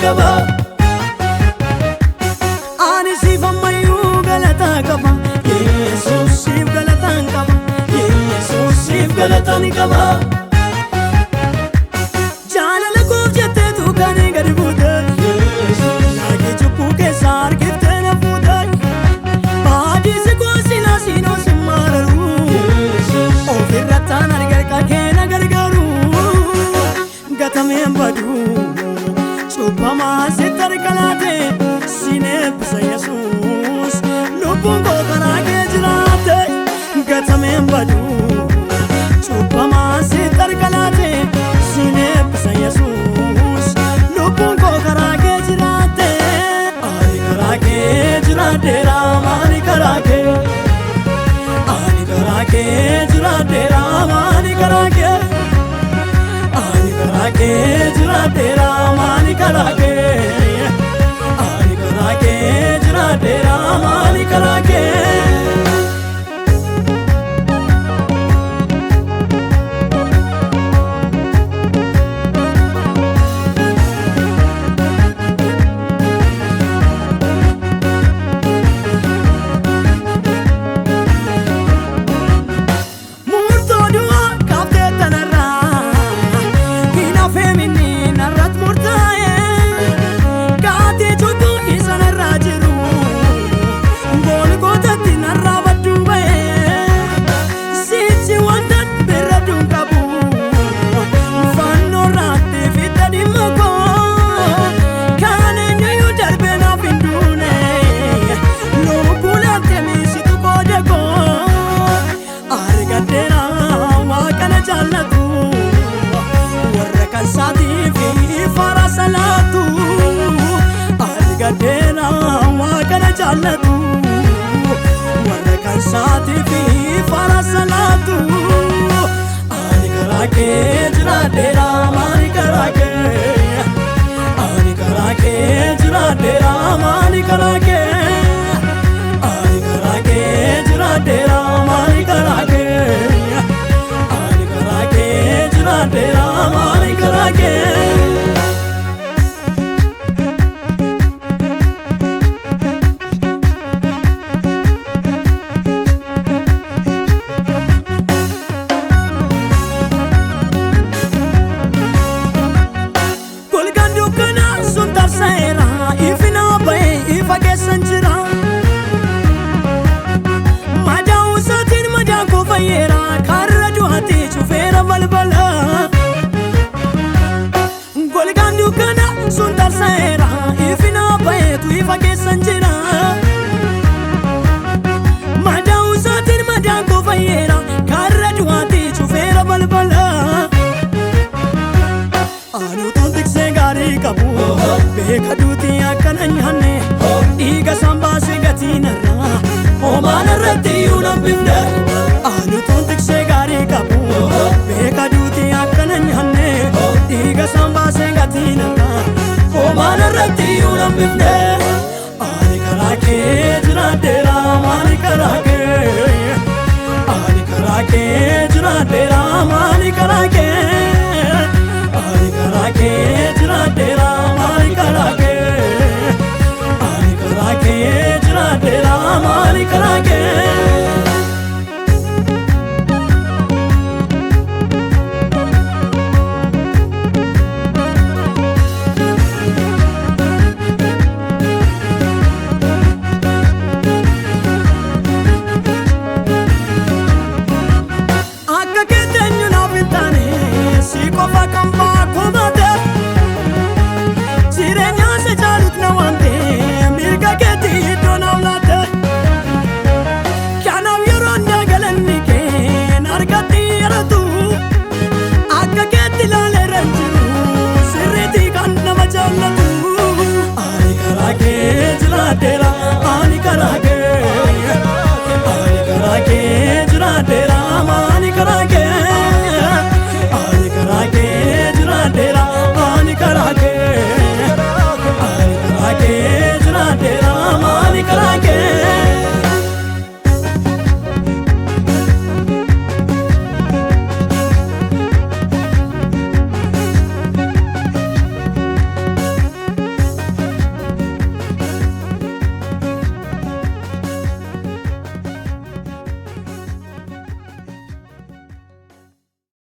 qaba ani sifammayu galata qaba Yesus sif galatan qaba Yesus sif galatan qaba jalala koof jette tu kan gadi buute Yesus nage chuppu ke sar gifte na buute baadi se ko sina sino simararu Yesus ofiratan argar ka kena gargaru gatame badu chupama se tarkalate sine bisa Yesus lubungo karage jirate gatame badu chupama se tarkalate sine bisa Yesus lubungo karage jirate ani karage jirate ramani karage jirate ramani karage ani karage jirate ramani karage jirate ramani karage jallatu warra kan saati fi farasalatu ani karake jirate ramani karake ani karake jirate ramani karake ani karake jirate ramani karake ani karake jirate ramani karake golgaan dukkana sun tarsaera ifina bayetu ifa keessan jira madaa'u isaatiin madaan koo fayyeera karra du'aatii cufeera balbala ani utuun tiksee gaarii qabu beeka duutii akkana nyaanne dhiiga isaan baasee gatiinarra homaan irratti iyyuu nambifne ani utuun tiksee gaarii qabu beeka duutii akkana nyaanne dhiiga isaan baasee gatiinarra homaan irratti iyyuu nambifne ani karaa kee jiraadheera maali karaa